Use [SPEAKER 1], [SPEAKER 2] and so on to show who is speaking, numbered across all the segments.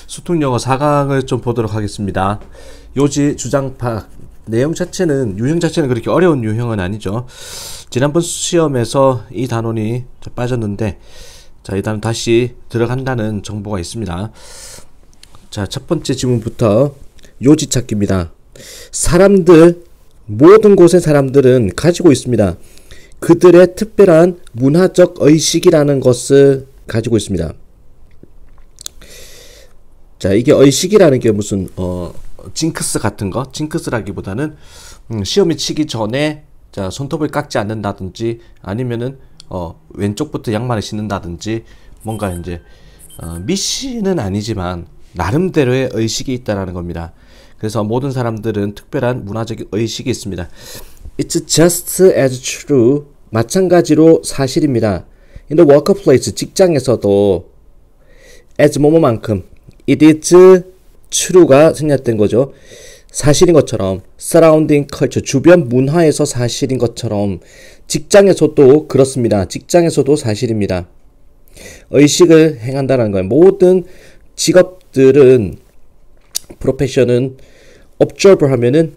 [SPEAKER 1] 수통영어 4강을 좀 보도록 하겠습니다. 요지 주장파 내용 자체는 유형 자체는 그렇게 어려운 유형은 아니죠. 지난번 시험에서 이 단원이 빠졌는데 자, 이 단원 다시 들어간다는 정보가 있습니다. 자, 첫 번째 지문부터 요지 찾기입니다. 사람들, 모든 곳의 사람들은 가지고 있습니다. 그들의 특별한 문화적 의식이라는 것을 가지고 있습니다. 자, 이게 의식이라는 게 무슨 징크스 같은 거, 징크스라기보다는 시험이 치기 전에 자, 손톱을 깎지 않는다든지 아니면은 왼쪽부터 양말을 신는다든지 뭔가 이제 미신은 아니지만 나름대로의 의식이 있다라는 겁니다. 그래서 모든 사람들은 특별한 문화적 의식이 있습니다. It's just as true. 마찬가지로 사실입니다. In the workplace, 직장에서도 as 뭐뭐만큼 it is true가 생략된 거죠. 사실인 것처럼 surrounding culture, 주변 문화에서 사실인 것처럼 직장에서도 그렇습니다. 직장에서도 사실입니다. 의식을 행한다는 거예요. 모든 직업들은 프로페션은 observe 하면은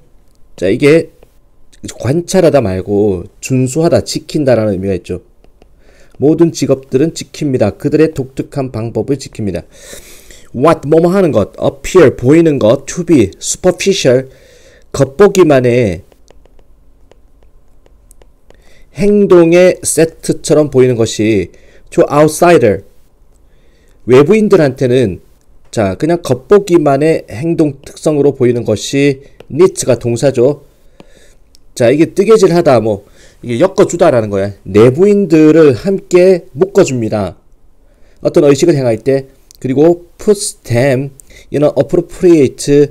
[SPEAKER 1] 자, 이게 관찰하다 말고 준수하다, 지킨다라는 의미가 있죠. 모든 직업들은 지킵니다. 그들의 독특한 방법을 지킵니다. What, 뭐뭐 하는 것, appear, 보이는 것, to be, superficial, 겉보기만의 행동의 세트처럼 보이는 것이 to outsider, 외부인들한테는 자, 그냥 겉보기만의 행동 특성으로 보이는 것이 knit가 동사죠. 자, 이게 뜨개질하다, 뭐 이게 엮어주다라는 거야. 내부인들을 함께 묶어줍니다. 어떤 의식을 행할 때. 그리고 puts them in an appropriate,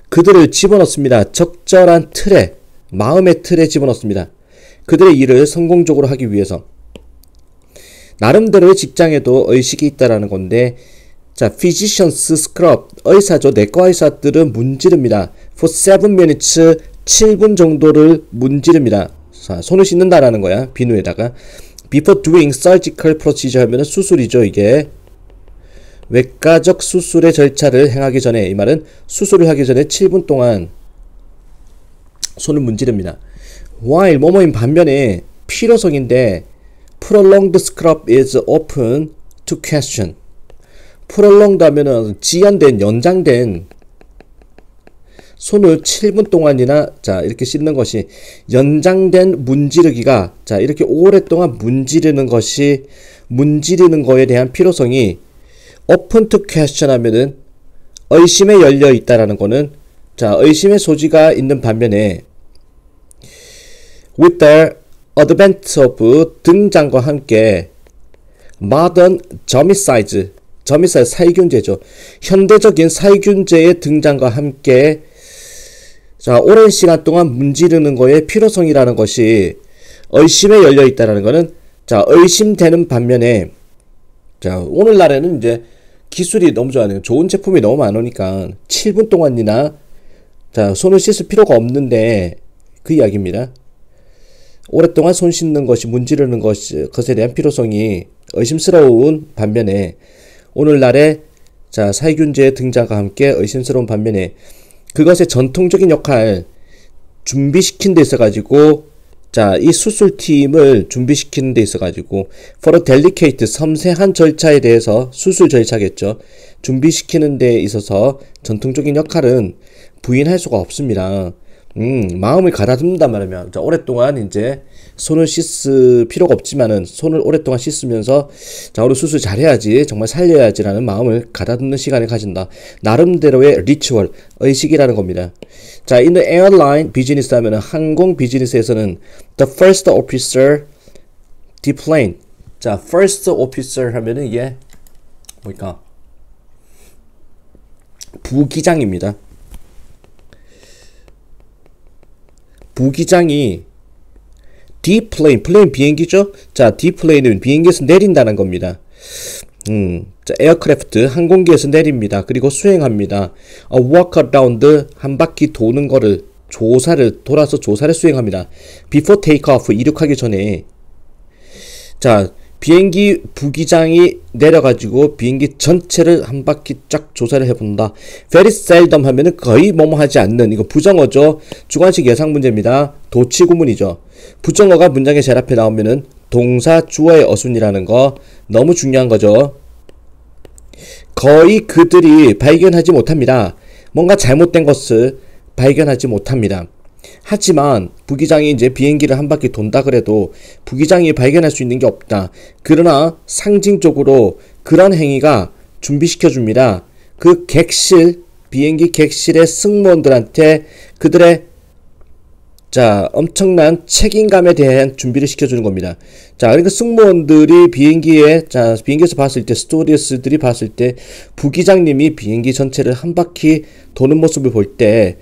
[SPEAKER 1] 그들을 집어넣습니다. 적절한 틀에, 마음의 틀에 집어넣습니다. 그들의 일을 성공적으로 하기 위해서. 나름대로의 직장에도 의식이 있다라는 건데, 자, physicians scrub, 의사죠. 내과 의사들은 문지릅니다. for 7 minutes, 7분 정도를 문지릅니다. 자, 손을 씻는다라는 거야. 비누에다가. before doing surgical procedure 하면은 수술이죠, 이게. 외과적 수술의 절차를 행하기 전에, 이 말은 수술을 하기 전에 7분 동안 손을 문지릅니다. while 뭐뭐인 반면에 필요성인데 prolonged scrub is open to question. prolonged 하면은 지연된, 연장된 손을 7분 동안이나 자, 이렇게 씻는 것이 연장된 문지르기가 자, 이렇게 오랫동안 문지르는 것이 문지르는 거에 대한 필요성이 open to question 하면은 의심에 열려 있다라는 거는 자, 의심의 소지가 있는 반면에 with the advent of 등장과 함께 modern germicide, germicide 살균제죠. 현대적인 살균제의 등장과 함께 자, 오랜 시간 동안 문지르는 거에 필요성이라는 것이 의심에 열려 있다라는 거는 자, 의심되는 반면에 자, 오늘날에는 이제 기술이 너무 좋아요. 좋은 제품이 너무 많으니까 7분 동안이나 자, 손을 씻을 필요가 없는데 그 이야기입니다. 오랫동안 손 씻는 것이 문지르는 것에 대한 필요성이 의심스러운 반면에 오늘날의 자, 살균제의 등장과 함께 의심스러운 반면에 그것의 전통적인 역할 준비시킨 데 있어가지고 자, 이 수술팀을 준비시키는 데 있어가지고 for a delicate, 섬세한 절차에 대해서 수술 절차겠죠. 준비시키는 데 있어서 전통적인 역할은 부인할 수가 없습니다. 마음을 가다듬는단 말이면 자, 오랫동안 이제 손을 씻을 필요가 없지만은 손을 오랫동안 씻으면서 자, 우리 수술 잘해야지, 정말 살려야지라는 마음을 가다듬는 시간을 가진다. 나름대로의 리추얼, 의식이라는 겁니다. 자, in the airline 비즈니스 하면은 항공 비즈니스에서는 the first officer deplane. 자, first officer 하면은 이게 뭐니까 부기장입니다. 부기장이 deplane, 플레인 비행기죠? 자, deplane은 비행기에서 내린다는 겁니다. 자, 에어크래프트, 항공기에서 내립니다. 그리고 수행합니다. walk around, 한 바퀴 도는 거를, 돌아서 조사를 수행합니다. before take off, 이륙하기 전에. 자, 비행기 부기장이 내려가지고 비행기 전체를 한 바퀴 쫙 조사를 해본다. very seldom 하면은 거의 뭐뭐 하지 않는, 이거 부정어죠. 주관식 예상 문제입니다. 도치구문이죠. 부정어가 문장의 제일 앞에 나오면은 동사 주어의 어순이라는 거 너무 중요한 거죠. 거의 그들이 발견하지 못합니다. 뭔가 잘못된 것을 발견하지 못합니다. 하지만 부기장이 이제 비행기를 한 바퀴 돈다 그래도 부기장이 발견할 수 있는 게 없다. 그러나 상징적으로 그런 행위가 준비시켜 줍니다. 그 객실, 비행기 객실의 승무원들한테 그들의 엄청난 책임감에 대한 준비를 시켜주는 겁니다. 그러니까 승무원들이 비행기에서 봤을 때, 스튜어디스들이 봤을 때, 부기장님이 비행기 전체를 한 바퀴 도는 모습을 볼 때,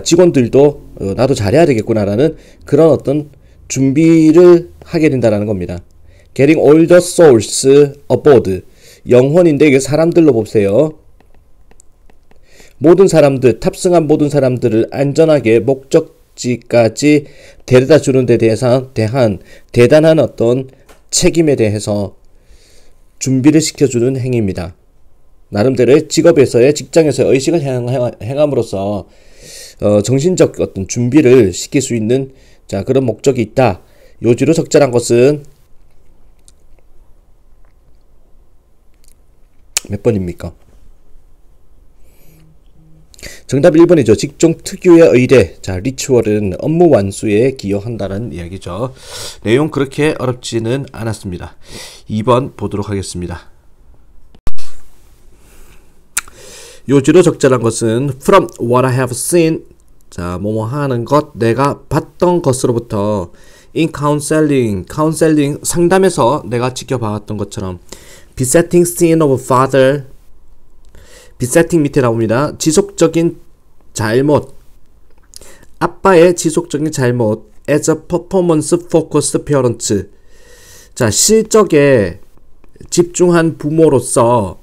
[SPEAKER 1] 직원들도, 나도 잘해야 되겠구나라는 그런 어떤 준비를 하게 된다는 겁니다. Getting all the souls aboard. 영혼인데, 이게 사람들로 보세요. 모든 사람들, 탑승한 모든 사람들을 안전하게 목적지까지 데려다 주는 데 대한 대단한 어떤 책임에 대해서 준비를 시켜주는 행위입니다. 나름대로의 직업에서의, 직장에서의 의식을 행함으로써 정신적 어떤 준비를 시킬 수 있는 그런 목적이 있다. 요지로 적절한 것은 몇 번입니까? 정답 1번이죠. 직종 특유의 의례. 리추얼은 업무 완수에 기여한다는 이야기죠. 내용 그렇게 어렵지는 않았습니다. 2번 보도록 하겠습니다. 요지로 적절한 것은 from what I have seen. 뭐뭐 하는 것, 내가 봤던 것으로부터 in counseling, 상담에서 내가 지켜봤던 것처럼 besetting sin of father, besetting 밑에 나옵니다. 지속적인 잘못, 아빠의 지속적인 잘못 as a performance focused parent. 실적에 집중한 부모로서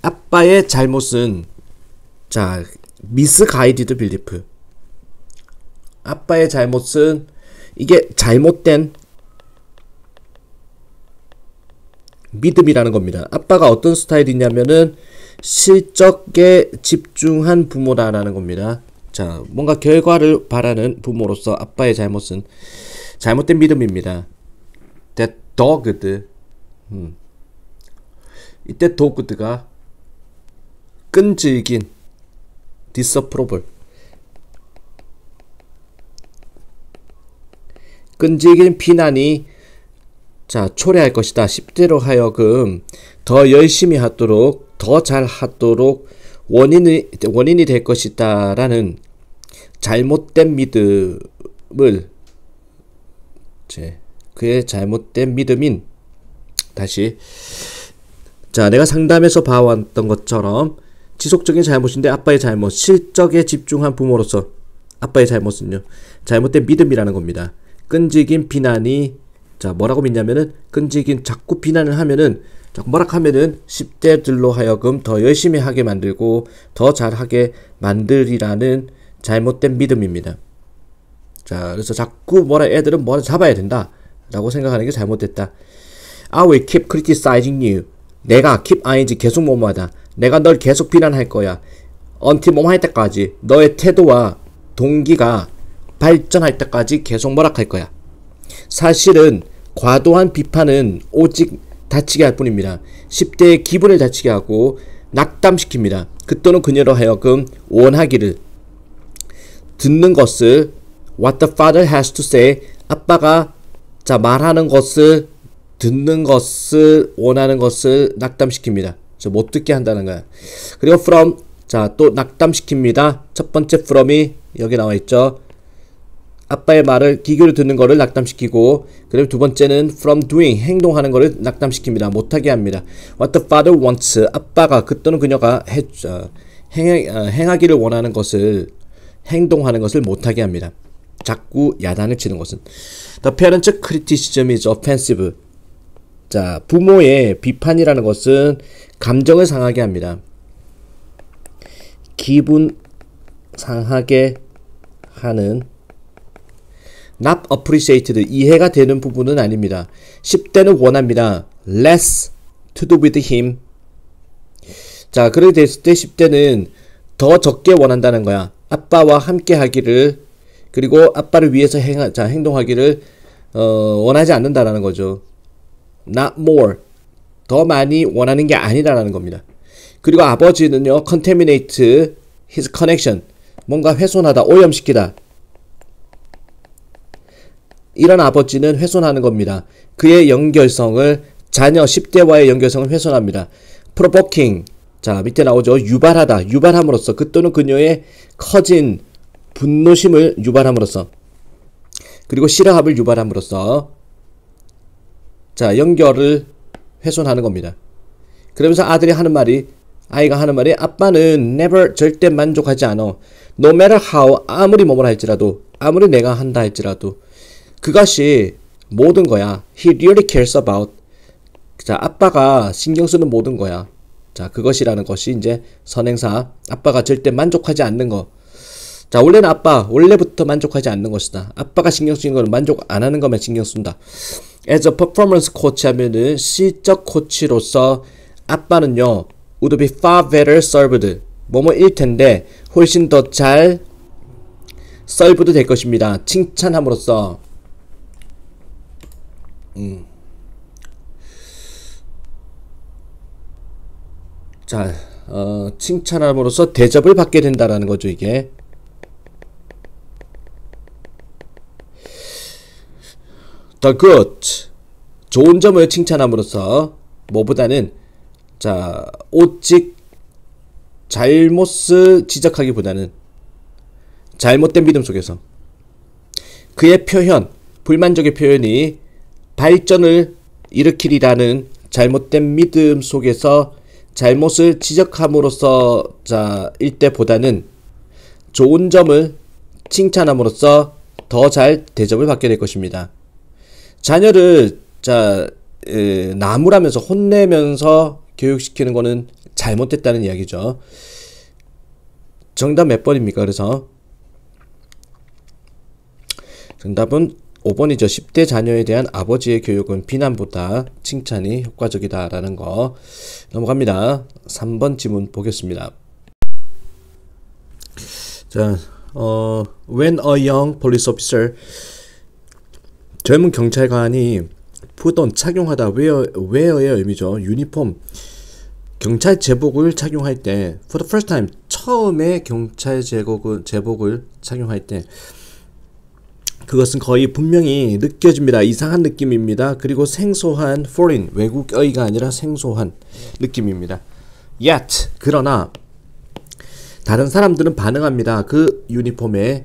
[SPEAKER 1] 아빠의 잘못은 misguided belief. 아빠의 잘못은 이게 잘못된 믿음이라는 겁니다. 아빠가 어떤 스타일이냐면은 실적에 집중한 부모다라는 겁니다. 뭔가 결과를 바라는 부모로서 아빠의 잘못은 잘못된 믿음입니다. That dogged. 이때 dogged가 끈질긴, disapproval. 끈질긴 비난이 초래할 것이다. 10대로 하여금 더 열심히 하도록, 더 잘하도록 원인이 될 것이다 라는 잘못된 믿음을, 그의 잘못된 믿음인, 다시 내가 상담에서 봐왔던 것처럼 지속적인 잘못인데 아빠의 잘못, 실적에 집중한 부모로서 아빠의 잘못은요, 잘못된 믿음이라는 겁니다. 끈질긴 비난이, 뭐라고 믿냐면은, 자꾸 비난을 하면은, 뭐락하면은 10대들로 하여금 더 열심히 하게 만들고 더 잘하게 만들이라는 잘못된 믿음입니다. 그래서 자꾸 애들은 뭐라 잡아야 된다 라고 생각하는 게 잘못됐다. I will keep criticizing you. 내가 keep ing 계속 뭐뭐하다. 내가 널 계속 비난할 거야. until 뭐뭐 할 때까지, 너의 태도와 동기가 발전할 때까지 계속 뭐락할 거야. 사실은 과도한 비판은 오직 다치게 할 뿐입니다. 10대의 기분을 다치게 하고 낙담시킵니다. 그 또는 그녀로 하여금 원하기를, 듣는 것을, what the father has to say, 아빠가 말하는 것을, 듣는 것을, 원하는 것을 낙담시킵니다. 못 듣게 한다는 거야. 그리고 from, 또 낙담시킵니다. 첫 번째 from이 여기 나와 있죠. 아빠의 말을, 기교를 듣는 거를 낙담시키고, 그리고 두 번째는 from doing, 행동하는 거를 낙담시킵니다. 못하게 합니다. What the father wants, 아빠가 그 또는 그녀가 행하기를 원하는 것을, 행동하는 것을 못하게 합니다. 자꾸 야단을 치는 것은. The parent's criticism is offensive. 부모의 비판이라는 것은 감정을 상하게 합니다. 기분 상하게 하는, not appreciated, 이해가 되는 부분은 아닙니다. 10대는 원합니다. less to do with him. 자, 그렇게 됐을 때 10대는 더 적게 원한다는 거야. 아빠와 함께 하기를, 그리고 아빠를 위해서 행동하기를 원하지 않는다라는 거죠. Not more. 더 많이 원하는 게 아니라는 겁니다. 그리고 아버지는요, contaminate his connection. 뭔가 훼손하다, 오염시키다. 이런 아버지는 훼손하는 겁니다. 그의 연결성을, 자녀 10대와의 연결성을 훼손합니다. provoking. 자, 밑에 나오죠. 유발하다. 유발함으로써 그 또는 그녀의 커진 분노심을 유발함으로써, 그리고 싫어함을 유발함으로써, 자, 연결을 훼손하는 겁니다. 그러면서 아이가 하는 말이 아빠는 never, 절대 만족하지 않아. No matter how, 아무리 뭐뭐라 할지라도, 아무리 내가 한다 할지라도 그것이 모든 거야. He really cares about. 자, 아빠가 신경 쓰는 모든 거야. 자, 그것이라는 것이 이제 선행사. 아빠가 절대 만족하지 않는 거. 자, 원래부터 만족하지 않는 것이다. 아빠가 신경 쓰는 건 만족 안 하는 것만 신경 쓴다. As a performance coach 하면은 실적 코치로서 아빠는요, would be far better served. 뭐뭐일 텐데 훨씬 더 잘 served 될 것입니다. 칭찬함으로써. 자, 칭찬함으로써 대접을 받게 된다라는 거죠, 이게. The good, 좋은 점을 칭찬함으로써 뭐보다는, 자, 오직 잘못을 지적하기보다는 잘못된 믿음 속에서 그의 표현, 불만족의 표현이 발전을 일으키리라는 잘못된 믿음 속에서 잘못을 지적함으로써, 자, 일 때보다는 좋은 점을 칭찬함으로써 더 잘 대접을 받게 될 것입니다. 자녀를, 자, 나무라면서 혼내면서 교육시키는 거는 잘못됐다는 이야기죠. 정답 몇 번입니까? 그래서 정답은 5번이죠. 10대 자녀에 대한 아버지의 교육은 비난보다 칭찬이 효과적이다라는 거. 넘어갑니다. 3번 지문 보겠습니다. 자, when a young police officer, 젊은 경찰관이 put on, 착용하다, wear의 의미죠. 유니폼, 경찰 제복을 착용할 때, for the first time, 처음에 경찰 제복을 착용할 때, 그것은 거의 분명히 느껴집니다. 이상한 느낌입니다. 그리고 생소한, foreign, 외국어이가 아니라 생소한 느낌입니다. Yet, 그러나 다른 사람들은 반응합니다. 그 유니폼에,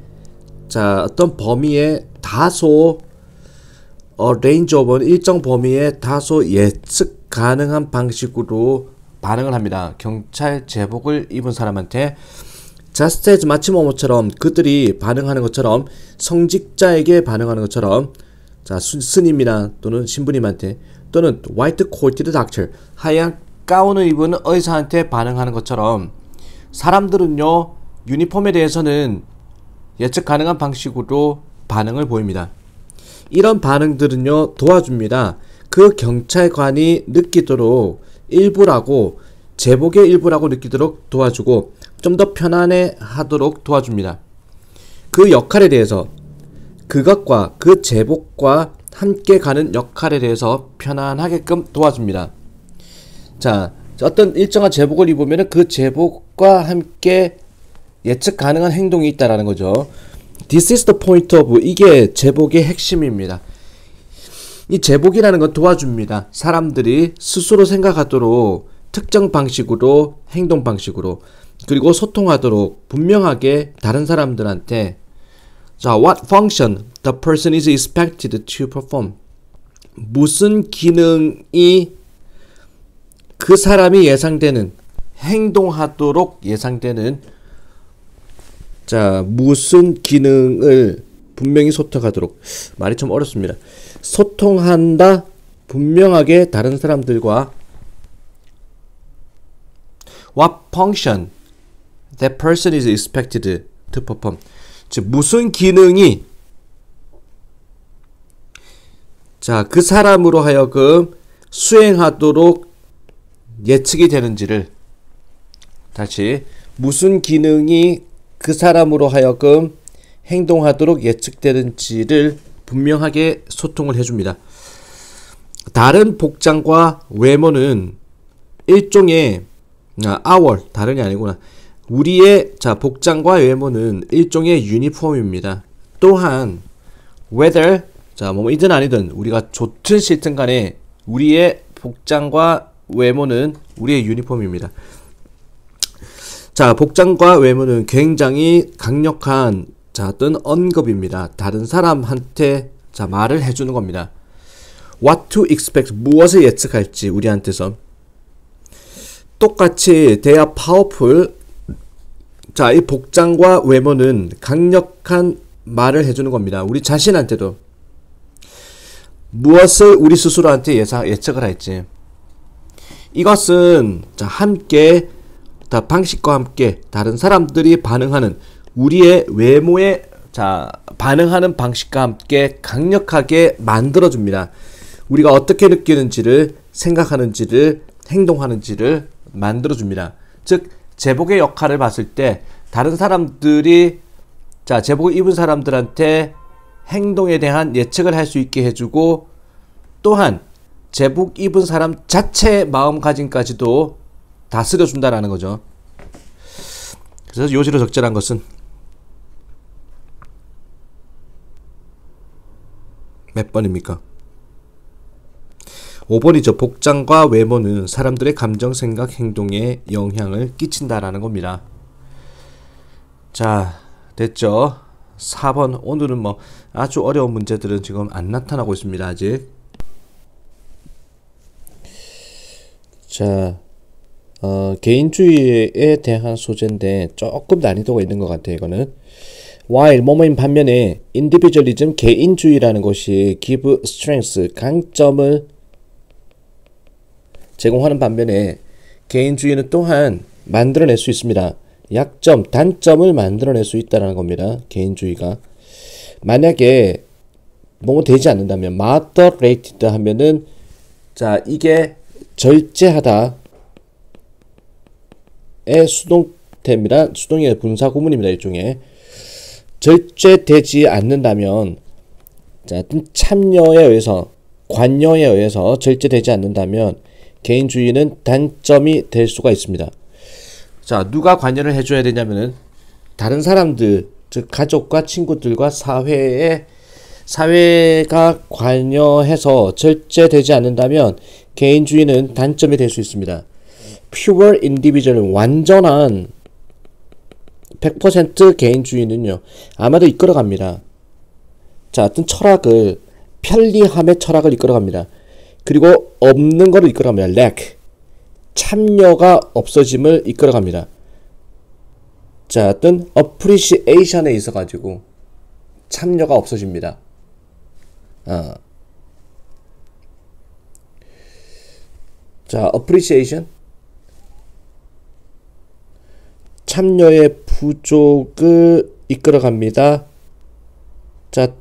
[SPEAKER 1] 자, 어떤 범위에 다소 range of, 일정 범위에 다소 예측 가능한 방식으로 반응을 합니다. 경찰 제복을 입은 사람한테 just as, 마치 뭐뭐처럼, 그들이 반응하는 것처럼, 성직자에게 반응하는 것처럼, 자, 스님이나 또는 신부님한테, 또는 white coated doctor, 하얀 가운을 입은 의사한테 반응하는 것처럼 사람들은요, 유니폼에 대해서는 예측 가능한 방식으로 반응을 보입니다. 이런 반응들은요, 도와줍니다. 그 경찰관이 느끼도록 일부라고, 제복의 일부라고 느끼도록 도와주고 좀 더 편안해 하도록 도와줍니다. 그 역할에 대해서, 그것과 그 제복과 함께 가는 역할에 대해서 편안하게끔 도와줍니다. 자, 어떤 일정한 제복을 입으면 그 제복과 함께 예측 가능한 행동이 있다라는 거죠. This is the point of, 이게 제복의 핵심입니다. 이 제복이라는 건 도와줍니다. 사람들이 스스로 생각하도록 특정 방식으로, 행동 방식으로, 그리고 소통하도록 분명하게 다른 사람들한테, 자, what function the person is expected to perform, 무슨 기능이 그 사람이 예상되는, 행동하도록 예상되는, 자, 무슨 기능을 분명히 소통하도록, 말이 좀 어렵습니다. 소통한다, 분명하게 다른 사람들과, what function that person is expected to perform, 즉 무슨 기능이, 자, 그 사람으로 하여금 수행하도록 예측이 되는지를, 다시 무슨 기능이 그 사람으로 하여금 행동하도록 예측되는지를 분명하게 소통을 해줍니다. 다른 복장과 외모는 일종의 다른이 아니구나. 우리의 복장과 외모는 일종의 유니폼입니다. 또한 whether 뭐이든 아니든 우리가 좋든 싫든 간에 우리의 복장과 외모는 우리의 유니폼입니다. 복장과 외모는 굉장히 강력한 어떤 언급입니다. 다른 사람한테 말을 해주는 겁니다. What to expect, 무엇을 예측할지 우리한테서. 똑같이 they are powerful. 이 복장과 외모는 강력한 말을 해주는 겁니다. 우리 자신한테도 무엇을 우리 스스로한테 예측을 할지. 이것은 함께 방식과 함께 다른 사람들이 반응하는 우리의 외모에 반응하는 방식과 함께 강력하게 만들어줍니다. 우리가 어떻게 느끼는지를, 생각하는지를, 행동하는지를 만들어줍니다. 즉 제복의 역할을 봤을 때 다른 사람들이 제복을 입은 사람들한테 행동에 대한 예측을 할 수 있게 해주고, 또한 제복 입은 사람 자체의 마음가짐까지도 다스려준다라는 거죠. 그래서 요지로 적절한 것은 몇 번입니까? 5번이죠. 복장과 외모는 사람들의 감정, 생각, 행동에 영향을 끼친다라는 겁니다. 자, 됐죠? 4번. 오늘은 아주 어려운 문제들은 지금 안 나타나고 있습니다. 아직. 자, 개인주의에 대한 소재인데 조금 난이도가 있는 것 같아요. 이거는 while 뭐뭐인 반면에 individualism, 개인주의라는 것이 give strength, 강점을 제공하는 반면에 개인주의는 또한 만들어낼 수 있습니다. 약점, 단점을 만들어낼 수 있다는 겁니다. 개인주의가. 만약에 뭐뭐 되지 않는다면 moderated 하면은 이게 절제하다의 수동태입니다. 수동의 분사 구문입니다. 일종의. 절제되지 않는다면 참여에 의해서, 관여에 의해서 절제되지 않는다면 개인주의는 단점이 될 수가 있습니다. 누가 관여를 해줘야 되냐면은 다른 사람들, 즉 가족과 친구들과 사회가 관여해서 절제되지 않는다면 개인주의는 단점이 될 수 있습니다. Pure individual, 완전한 100% 개인주의는요, 아마도 이끌어갑니다. 어떤 철학을, 편리함의 철학을 이끌어갑니다. 그리고 없는 거를 이끌어갑니다. lack, 참여가 없어짐을 이끌어갑니다. 어떤 appreciation에 있어가지고 참여가 없어집니다. appreciation, 참여의 부족을 이끌어갑니다.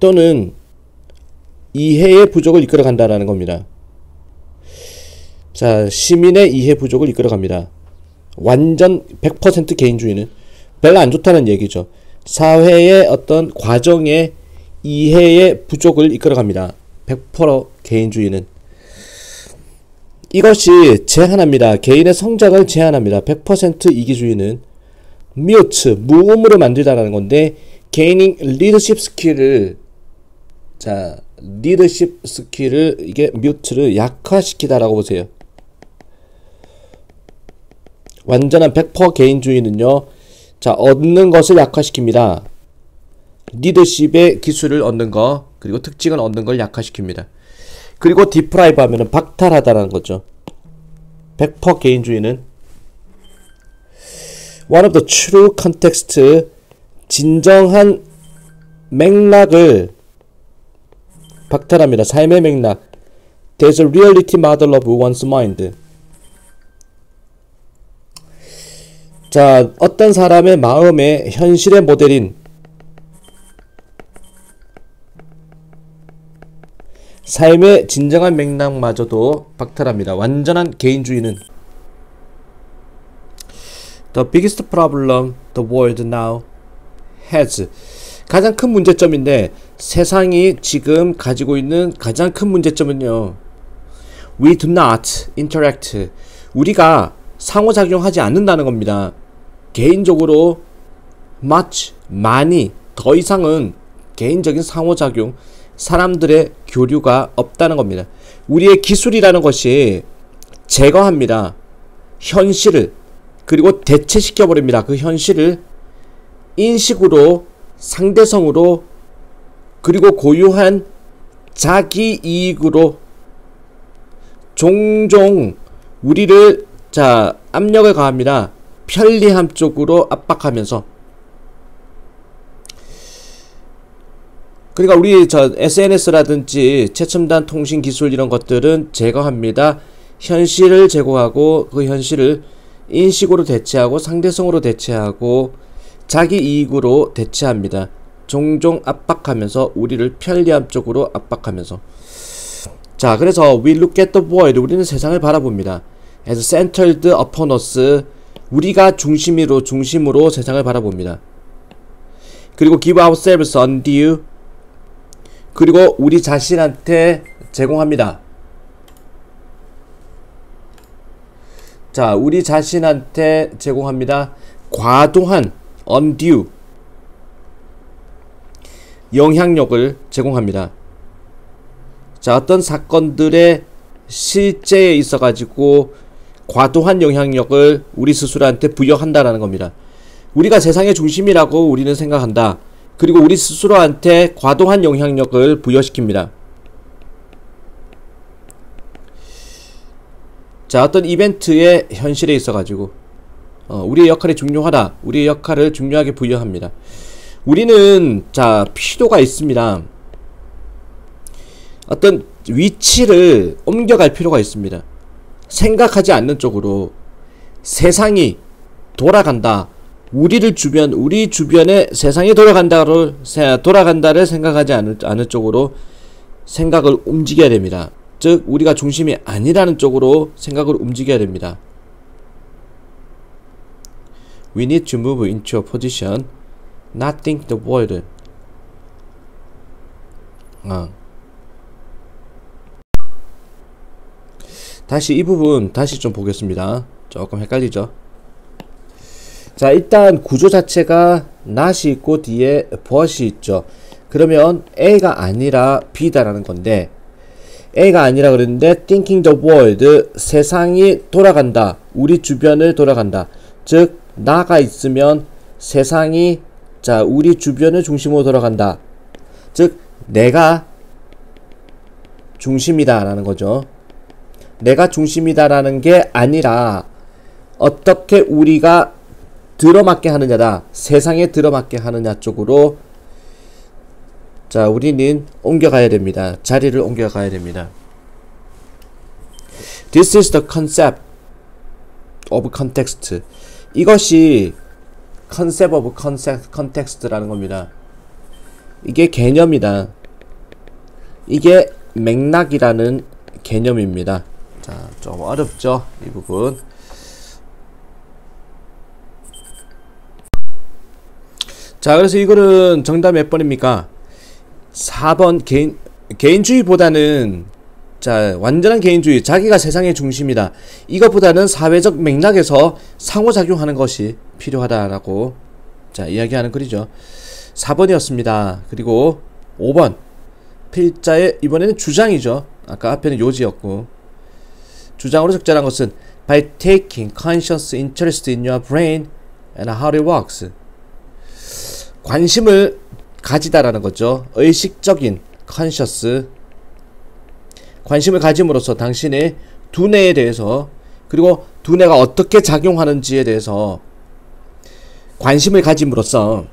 [SPEAKER 1] 또는 이해의 부족을 이끌어간다라는 겁니다. 시민의 이해 부족을 이끌어갑니다. 완전 100% 개인주의는 별로 안 좋다는 얘기죠. 사회의 어떤 과정의 이해의 부족을 이끌어갑니다. 100% 개인주의는. 이것이 제한합니다. 개인의 성장을 제한합니다. 100% 이기주의는 mute, 무음으로 만들다라는 건데, 개인이 리더십 스킬을 이게 mute를 약화시키다라고 보세요. 완전한 100% 개인주의는요, 얻는 것을 약화시킵니다. 리더십의 기술을 얻는 거, 그리고 특징을 얻는 걸 약화시킵니다. 그리고 deprive 하면은 박탈하다라는 거죠. 100% 개인주의는 one of the true context, 진정한 맥락을 박탈합니다. 삶의 맥락. There's a reality model of one's mind. 어떤 사람의 마음의 현실의 모델인 삶의 진정한 맥락마저도 박탈합니다. 완전한 개인주의는 The biggest problem the world now has. 가장 큰 문제점인데 세상이 지금 가지고 있는 가장 큰 문제점은요. We do not interact. 우리가 상호작용하지 않는다는 겁니다. 개인적으로 much, 많이, 더 이상은 개인적인 상호작용, 사람들의 교류가 없다는 겁니다. 우리의 기술이라는 것이 제거합니다. 현실을, 그리고 대체시켜버립니다. 그 현실을 인식으로, 상대성으로, 그리고 고유한 자기 이익으로 종종 우리를 압력을 가합니다. 편리함 쪽으로 압박하면서. 그러니까 우리 SNS라든지 최첨단 통신 기술 이런 것들은 제거합니다. 현실을 제거하고 그 현실을 인식으로 대체하고 상대성으로 대체하고 자기 이익으로 대체합니다. 종종 압박하면서 우리를 편리함 쪽으로 압박하면서. 자, 그래서 we look at the world. 우리는 세상을 바라봅니다. as centered upon us. 우리가 중심으로 세상을 바라봅니다. 그리고 give ourselves undue. 그리고 우리 자신한테 제공합니다. 자, 우리 자신한테 제공합니다. 과도한 undue 영향력을 제공합니다. 자, 어떤 사건들의 실제에 있어가지고 과도한 영향력을 우리 스스로한테 부여한다라는 겁니다. 우리가 세상의 중심이라고 우리는 생각한다. 그리고 우리 스스로한테 과도한 영향력을 부여시킵니다. 자, 어떤 이벤트의 현실에 있어가지고 우리의 역할이 중요하다. 우리의 역할을 중요하게 부여합니다. 우리는 필요가 있습니다. 어떤 위치를 옮겨갈 필요가 있습니다. 생각하지 않는 쪽으로 세상이 돌아간다. 우리 주변에 세상이 돌아간다를 생각하지 않을 쪽으로 생각을 움직여야 됩니다. 즉, 우리가 중심이 아니라는 쪽으로 생각을 움직여야 됩니다. We need to move into a position, not think the world. 다시 이 부분 다시 좀 보겠습니다. 조금 헷갈리죠? 자, 일단 구조 자체가 not이 있고 뒤에 but이 있죠. 그러면 A가 아니라 B다라는 건데, A가 아니라 그랬는데 thinking the world, 세상이 돌아간다. 우리 주변을 돌아간다. 즉, 나가 있으면 세상이 우리 주변을 중심으로 돌아간다. 즉, 내가 중심이다 라는 거죠. 내가 중심이다라는 게 아니라 어떻게 우리가 들어맞게 하느냐다. 세상에 들어맞게 하느냐 쪽으로 우리는 옮겨가야 됩니다. 자리를 옮겨가야 됩니다. This is the concept of context. 이것이 concept of context라는 겁니다. 이게 개념이다. 이게 맥락이라는 개념입니다. 자, 좀 어렵죠? 이 부분. 자, 그래서 이거는 정답 몇 번입니까? 4번 개인주의보다는 완전한 개인주의, 자기가 세상의 중심이다. 이것보다는 사회적 맥락에서 상호작용하는 것이 필요하다라고 이야기하는 글이죠. 4번이었습니다. 그리고 5번 필자의 이번에는 주장이죠. 아까 앞에는 요지였고, 주장으로 적절한 것은 by taking conscious interest in your brain and how it works. 관심을 가지다라는 거죠. 의식적인 conscious, 관심을 가짐으로써 당신의 두뇌에 대해서, 그리고 두뇌가 어떻게 작용하는지에 대해서 관심을 가짐으로써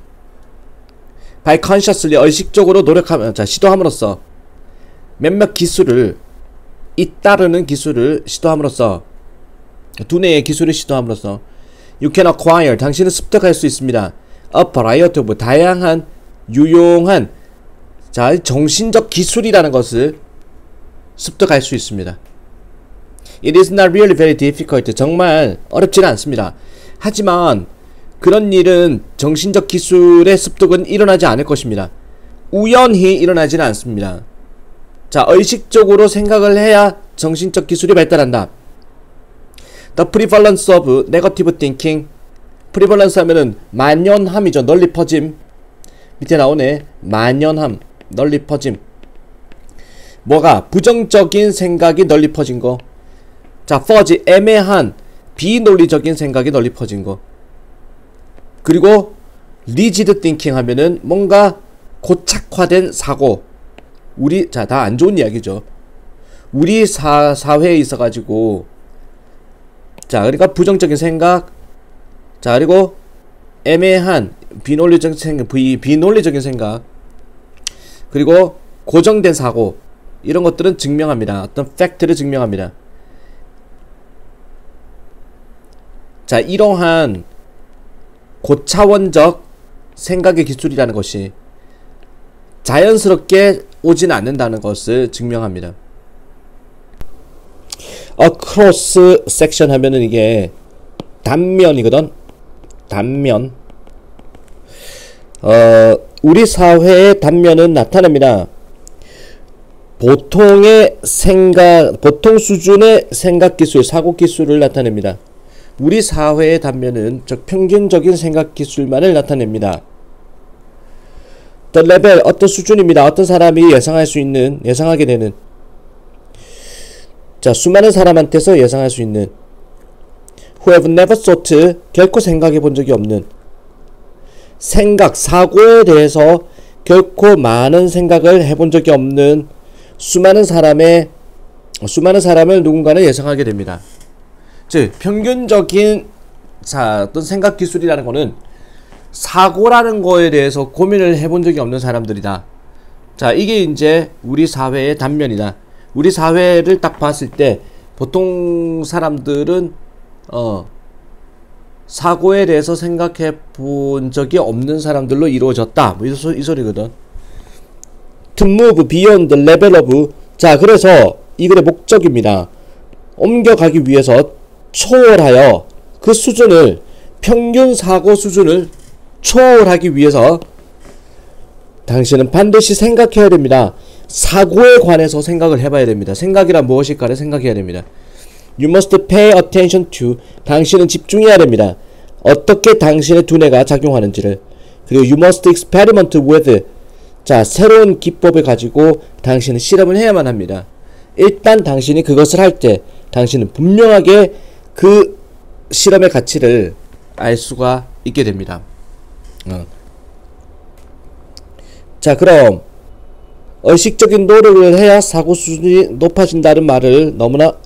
[SPEAKER 1] by consciously, 의식적으로 시도함으로써 몇몇 기술을, 잇따르는 기술을 시도함으로써, 두뇌의 기술을 시도함으로써 you can acquire, 당신은 습득할 수 있습니다. a variety of, 다양한 유용한 정신적 기술이라는 것을 습득할 수 있습니다. It is not really very difficult. 정말 어렵지는 않습니다. 하지만 그런 일은 정신적 기술의 습득은 일어나지 않을 것입니다. 우연히 일어나지는 않습니다. 자, 의식적으로 생각을 해야 정신적 기술이 발달한다. The prevalence of negative thinking. prevalence 하면은 만연함이죠. 널리 퍼짐. 밑에 나오네. 만연함, 널리 퍼짐. 뭐가? 부정적인 생각이 널리 퍼진 거. 자, fuzzy, 애매한, 비논리적인 생각이 널리 퍼진 거. 그리고 rigid thinking 하면은 뭔가 고착화된 사고. 우리, 자, 다 안 좋은 이야기죠. 우리 사회에 있어가지고, 자, 그러니까 부정적인 생각, 자, 그리고 애매한, 비논리적인 생각, 그리고 고정된 사고, 이런 것들은 증명합니다. 어떤 팩트를 증명합니다. 자, 이러한 고차원적 생각의 기술이라는 것이 자연스럽게 오지는 않는다는 것을 증명합니다. cross section 하면은 이게 단면이거든. 단면. 우리 사회의 단면은 나타납니다. 보통의 생각, 보통 수준의 생각 기술, 사고 기술을 나타냅니다. 우리 사회의 단면은 평균적인 생각 기술만을 나타냅니다. The level, 어떤 수준입니다. 어떤 사람이 예상할 수 있는, 예상하게 되는, 자, 수많은 사람한테서 예상할 수 있는, who have never thought, 결코 생각해 본 적이 없는, 생각, 사고에 대해서 결코 많은 생각을 해본 적이 없는 수많은 사람을 누군가는 예상하게 됩니다. 즉, 평균적인, 자, 어떤 생각 기술이라는 거는 사고라는 거에 대해서 고민을 해본 적이 없는 사람들이다. 자, 이게 이제 우리 사회의 단면이다. 우리 사회를 딱 봤을 때 보통 사람들은 사고에 대해서 생각해 본 적이 없는 사람들로 이루어졌다. 뭐 이 소리거든. To move beyond the level of, 자, 그래서 이 글의 목적입니다. 옮겨가기 위해서 초월하여 그 수준을, 평균 사고 수준을 초월하기 위해서 당신은 반드시 생각해야 됩니다. 사고에 관해서 생각을 해봐야 됩니다. 생각이란 무엇일까를 생각해야 됩니다. You must pay attention to, 당신은 집중해야 됩니다. 어떻게 당신의 두뇌가 작용하는지를. 그리고 you must experiment with, 자, 새로운 기법을 가지고 당신은 실험을 해야만 합니다. 일단 당신이 그것을 할 때 당신은 분명하게 그 실험의 가치를 알 수가 있게 됩니다. 자, 그럼 의식적인 노력을 해야 사고 수준이 높아진다는 말을 너무나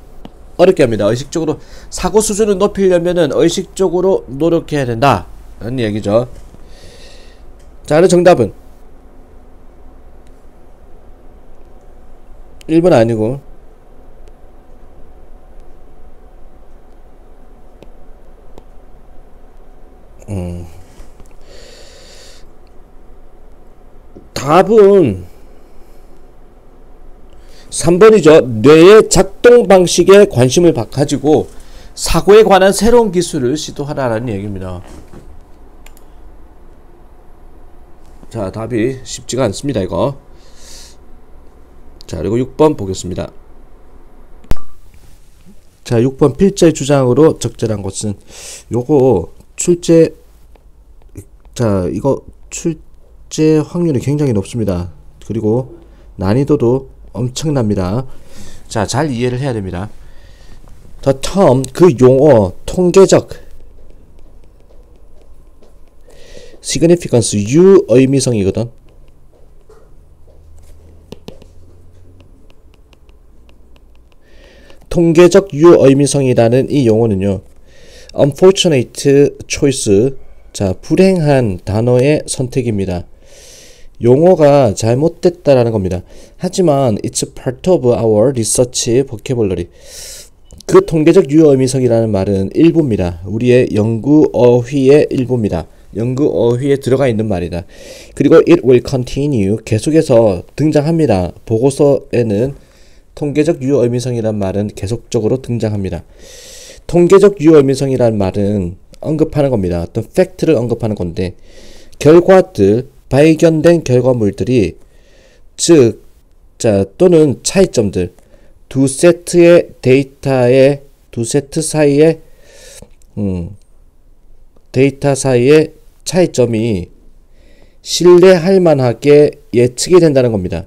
[SPEAKER 1] 어렵게 합니다. 의식적으로 사고 수준을 높이려면은 의식적으로 노력해야 된다 라는 얘기죠. 자, 그럼 정답은 1번 아니고 답은 3번이죠. 뇌의 작동 방식에 관심을 가지고 사고에 관한 새로운 기술을 시도하라는 얘기입니다. 자, 답이 쉽지가 않습니다, 이거. 자, 그리고 6번 보겠습니다. 자, 6번 필자의 주장으로 적절한 것은 요거 출제, 자, 이거 출제 확률이 굉장히 높습니다. 그리고 난이도도 엄청납니다. 자, 잘 이해를 해야 됩니다. The term, 그 용어, 통계적 significance, 유의미성이거든. 통계적 유의미성이라는 이 용어는요, unfortunate choice, 자, 불행한 단어의 선택입니다. 용어가 잘못됐다라는 겁니다. 하지만 it's part of our research vocabulary. 그 통계적 유의미성이라는 말은 일부입니다. 우리의 연구 어휘의 일부입니다. 연구 어휘에 들어가 있는 말이다. 그리고 it will continue, 계속해서 등장합니다. 보고서에는 통계적 유의미성이란 말은 계속적으로 등장합니다. 통계적 유의미성이란 말은 언급하는 겁니다. 어떤 팩트를 언급하는 건데 결과들, 발견된 결과물들이 즉 또는 차이점들 두 세트의 데이터의 두 세트 사이의 데이터 사이의 차이점이 신뢰할 만하게 예측이 된다는 겁니다.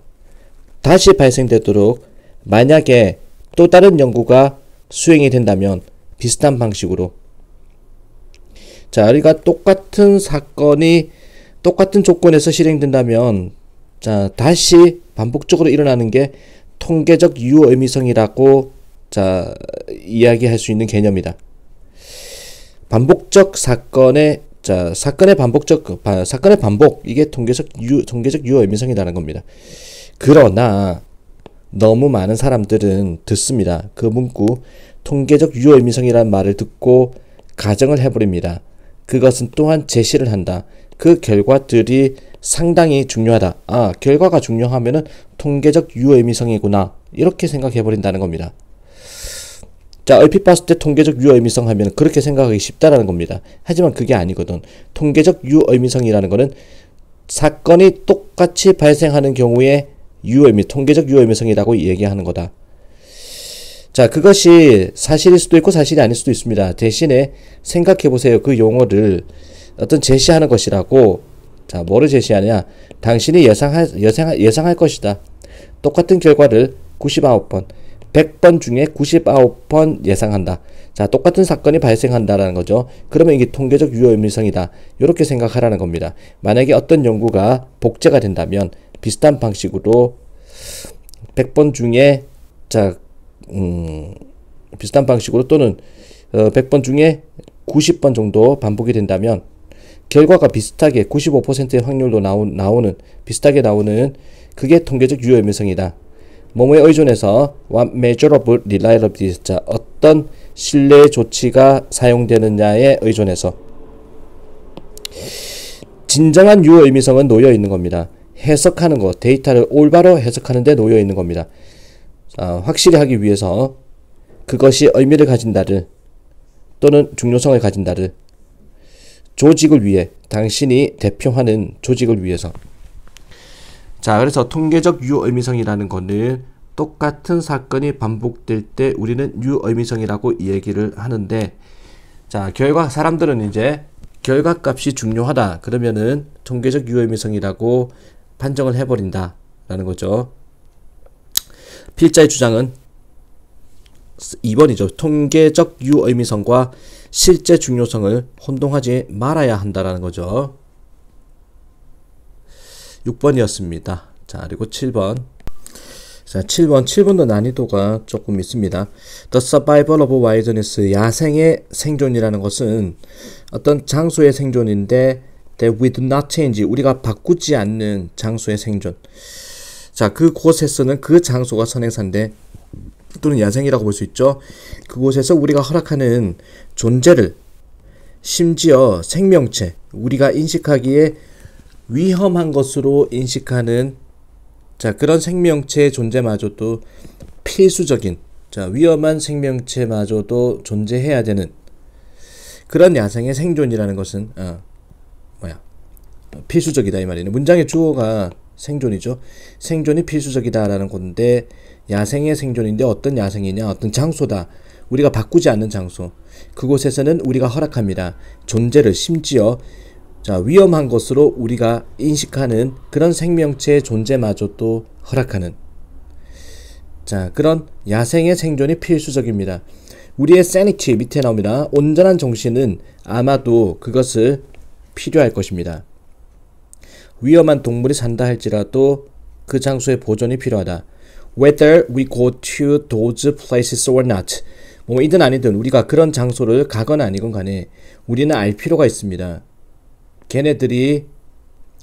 [SPEAKER 1] 다시 발생되도록 만약에 또 다른 연구가 수행이 된다면 비슷한 방식으로 우리가 똑같은 사건이 똑같은 조건에서 실행된다면 다시 반복적으로 일어나는 게 통계적 유의미성이라고 이야기할 수 있는 개념이다. 반복적 사건의 반복 이게 통계적 유의미성이라는 겁니다. 그러나 너무 많은 사람들은 듣습니다. 그 문구 통계적 유의미성이라는 말을 듣고 가정을 해버립니다. 그것은 또한 제시를 한다. 그 결과들이 상당히 중요하다. 결과가 중요하면은 통계적 유의미성이구나. 이렇게 생각해버린다는 겁니다. 얼핏 봤을 때 통계적 유의미성 하면 그렇게 생각하기 쉽다라는 겁니다. 하지만 그게 아니거든. 통계적 유의미성이라는 거는 사건이 똑같이 발생하는 경우에 통계적 유의미성이라고 얘기하는 거다. 그것이 사실일 수도 있고 사실이 아닐 수도 있습니다. 대신에 생각해보세요. 그 용어를 어떤 제시하는 것이라고. 뭐를 제시하냐? 당신이 예상할 것이다. 똑같은 결과를 99번, 100번 중에 99번 예상한다. 똑같은 사건이 발생한다라는 거죠. 그러면 이게 통계적 유의미성이다. 이렇게 생각하라는 겁니다. 만약에 어떤 연구가 복제가 된다면 비슷한 방식으로 100번 중에 비슷한 방식으로 또는 100번 중에 90번 정도 반복이 된다면 결과가 비슷하게 95%의 확률로 나오는 비슷하게 나오는 그게 통계적 유의미성이다. 뭐뭐에 의존해서 what measurable reliability 어떤 신뢰 조치가 사용되느냐에 의존해서 진정한 유의미성은 놓여 있는 겁니다. 해석하는 것, 데이터를 올바로 해석하는 데 놓여 있는 겁니다. 확실히 하기 위해서 그것이 의미를 가진다를 또는 중요성을 가진다를 조직을 위해 당신이 대표하는 조직을 위해서 그래서 통계적 유의미성이라는 것은 똑같은 사건이 반복될 때 우리는 유의미성이라고 얘기를 하는데 사람들은 이제 결과값이 중요하다 그러면은 통계적 유의미성이라고 판정을 해버린다 라는 거죠. 필자의 주장은 2번이죠. 통계적 유의미성과 실제 중요성을 혼동하지 말아야 한다라는 거죠. 6번이었습니다. 그리고 7번. 7번도 난이도가 조금 있습니다. The survival of wilderness, 야생의 생존이라는 것은 어떤 장소의 생존인데 that we do not change, 우리가 바꾸지 않는 장소의 생존. 그곳에서는 그 장소가 선행사인데 또는 야생이라고 볼 수 있죠. 그곳에서 우리가 허락하는 존재를 심지어 생명체, 우리가 인식하기에 위험한 것으로 인식하는 그런 생명체의 존재마저도 필수적인 위험한 생명체마저도 존재해야 되는 그런 야생의 생존이라는 것은 필수적이다 이 말이네. 문장의 주어가 생존이죠. 생존이 필수적이다라는 건데 야생의 생존인데 어떤 야생이냐? 어떤 장소다. 우리가 바꾸지 않는 장소. 그곳에서는 우리가 허락합니다. 존재를 심지어 위험한 것으로 우리가 인식하는 그런 생명체의 존재마저도 허락하는 그런 야생의 생존이 필수적입니다. 우리의 sanity 밑에 나옵니다. 온전한 정신은 아마도 그것을 필요할 것입니다. 위험한 동물이 산다 할지라도 그 장소의 보존이 필요하다. Whether we go to those places or not, 이든 아니든 우리가 그런 장소를 가거나 아니건 간에 우리는 알 필요가 있습니다. 걔네들이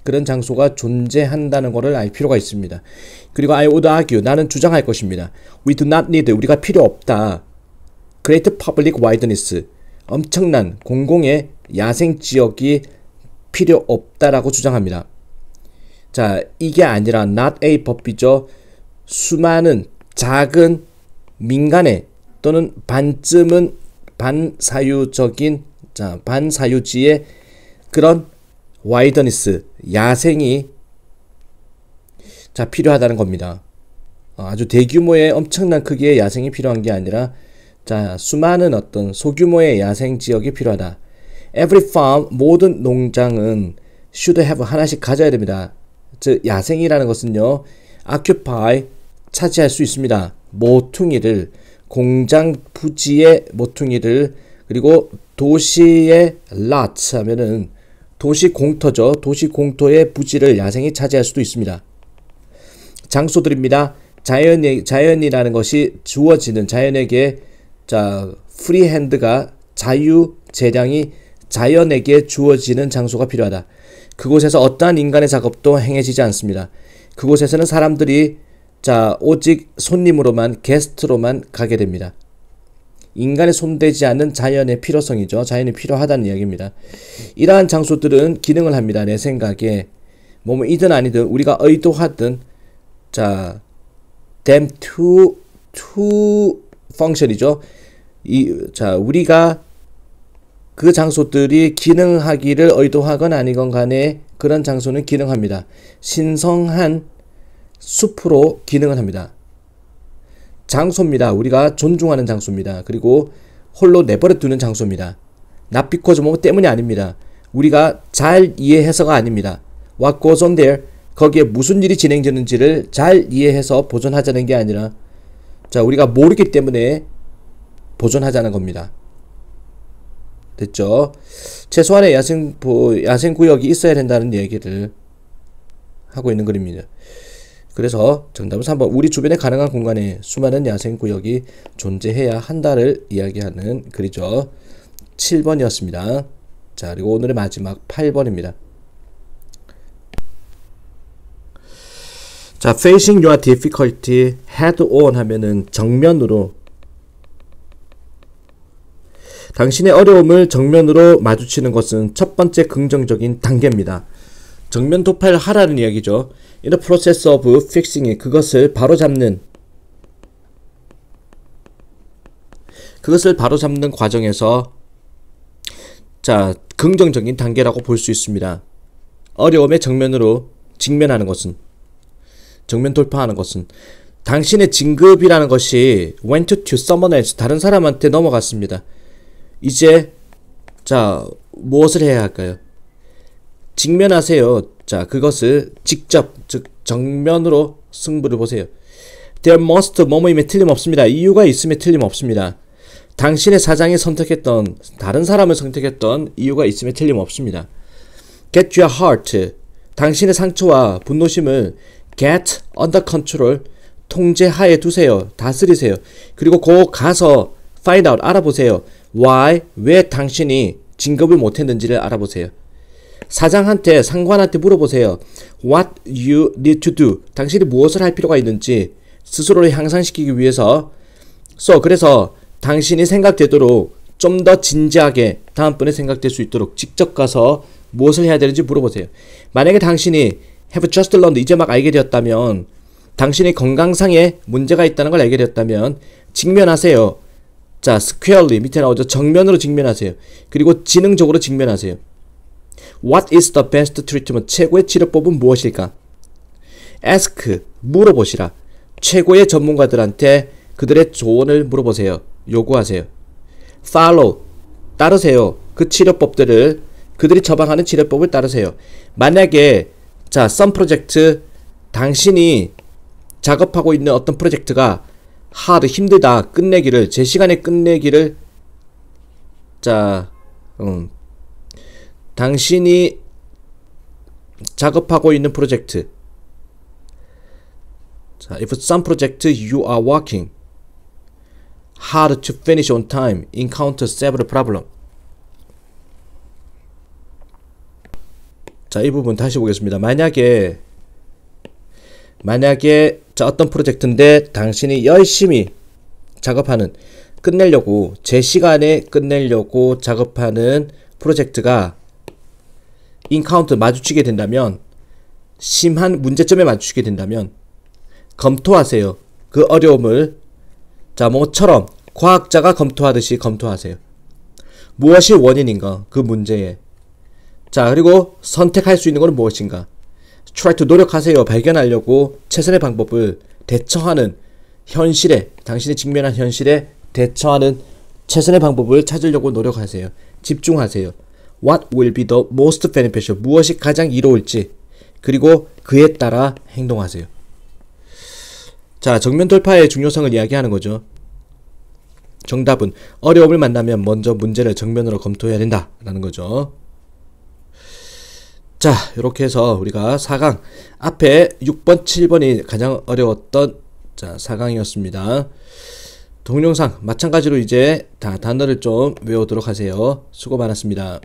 [SPEAKER 1] 그런 장소가 존재한다는 것을 알 필요가 있습니다. 그리고 I would argue, 나는 주장할 것입니다. We do not need, 우리가 필요 없다. Great public wilderness, 엄청난 공공의 야생 지역이 필요 없다라고 주장합니다. 이게 아니라 not a 법이죠. 수많은 작은 민간의 또는 반쯤은 반사유적인 반사유지의 그런 와이더니스 야생이 필요하다는 겁니다. 아주 대규모의 엄청난 크기의 야생이 필요한 게 아니라 수많은 어떤 소규모의 야생 지역이 필요하다. Every farm, 모든 농장은 should have 하나씩 가져야 됩니다. 즉 야생이라는 것은요, occupy 차지할 수 있습니다. 모퉁이를, 공장 부지의 모퉁이를, 그리고 도시의 lot 하면은 도시 공터죠. 도시 공터의 부지를 야생이 차지할 수도 있습니다. 장소들입니다. 자연이라는 것이 주어지는, 자연에게 프리핸드가, 자유 재량이 자연에게 주어지는 장소가 필요하다. 그곳에서 어떠한 인간의 작업도 행해지지 않습니다. 그곳에서는 사람들이 오직 손님으로만, 게스트로만 가게 됩니다. 인간의 손대지 않는 자연의 필요성이죠. 자연이 필요하다는 이야기입니다. 이러한 장소들은 기능을 합니다. 내 생각에 뭐이든 아니든 우리가 의도하든 them to function이죠. 우리가 그 장소들이 기능하기를 의도하건 아니건 간에 그런 장소는 기능합니다. 신성한 숲으로 기능을 합니다. 장소입니다. 우리가 존중하는 장소입니다. 그리고 홀로 내버려 두는 장소입니다. Not because 뭐 때문이 아닙니다. 우리가 잘 이해해서가 아닙니다. What goes on there? 거기에 무슨 일이 진행되는지를 잘 이해해서 보존하자는 게 아니라 우리가 모르기 때문에 보존하자는 겁니다. 됐죠? 최소한의 야생구역이 있어야 된다는 얘기를 하고 있는 글입니다. 그래서 정답은 3번. 우리 주변에 가능한 공간에 수많은 야생구역이 존재해야 한다를 이야기하는 글이죠. 7번이었습니다. 그리고 오늘의 마지막 8번입니다. facing your difficulty head on 하면은 정면으로, 당신의 어려움을 정면으로 마주치는 것은 첫 번째 긍정적인 단계입니다. 정면 돌파를 하라는 이야기죠. In the process of fixing, 그것을 바로잡는 과정에서 긍정적인 단계라고 볼 수 있습니다. 어려움에 정면으로 직면하는 것은, 정면 돌파하는 것은, 당신의 진급이라는 것이 went to someone else, 다른 사람한테 넘어갔습니다. 이제 무엇을 해야 할까요? 직면하세요. 그것을 직접, 즉 정면으로 승부를 보세요. There must, 뭐뭐임에 틀림없습니다. 이유가 있음에 틀림없습니다. 당신의 사장이 선택했던, 다른 사람을 선택했던 이유가 있음에 틀림없습니다. Get your heart, 당신의 상처와 분노심을 get under control, 통제하에 두세요. 다스리세요. 그리고 가서 find out, 알아보세요. Why, 왜 당신이 진급을 못했는지를 알아보세요. 사장한테, 상관한테 물어보세요. What you need to do, 당신이 무엇을 할 필요가 있는지 스스로를 향상시키기 위해서. 그래서 당신이 생각되도록 좀 더 진지하게 다음번에 생각될 수 있도록 직접 가서 무엇을 해야 되는지 물어보세요. 만약에 당신이 have just learned, 이제 막 알게 되었다면, 당신이 건강상에 문제가 있다는 걸 알게 되었다면 직면하세요. squarely 밑에 나오죠. 정면으로 직면하세요. 그리고 지능적으로 직면하세요. What is the best treatment? 최고의 치료법은 무엇일까? Ask, 물어보시라. 최고의 전문가들한테 그들의 조언을 물어보세요. 요구하세요. Follow, 따르세요. 그 치료법들을, 그들이 처방하는 치료법을 따르세요. 만약에 some project, 당신이 작업하고 있는 어떤 프로젝트가 hard, 힘들다, 끝내기를, 제 시간에 끝내기를, 당신이 작업하고 있는 프로젝트, if some project you are working hard to finish on time, encounter several problems. 이 부분 다시 보겠습니다. 만약에 어떤 프로젝트인데 당신이 열심히 작업하는, 끝내려고, 제 시간에 끝내려고 작업하는 프로젝트가 encounter, 마주치게 된다면, 심한 문제점에 마주치게 된다면 검토하세요. 그 어려움을 자, 뭐처럼 과학자가 검토하듯이 검토하세요. 무엇이 원인인가? 그 문제에. 자, 그리고 선택할 수 있는 것은 무엇인가? try to 노력하세요. 발견하려고 최선의 방법을 대처하는 현실에, 당신이 직면한 현실에 대처하는 최선의 방법을 찾으려고 노력하세요. 집중하세요. What will be the most beneficial? 무엇이 가장 이로울지, 그리고 그에 따라 행동하세요. 자, 정면 돌파의 중요성을 이야기하는 거죠. 정답은 어려움을 만나면 먼저 문제를 정면으로 검토해야 된다라는 거죠. 자, 이렇게 해서 우리가 4강 앞에 6번, 7번이 가장 어려웠던 자 4강이었습니다. 동영상 마찬가지로 이제 다 단어를 좀 외우도록 하세요. 수고 많았습니다.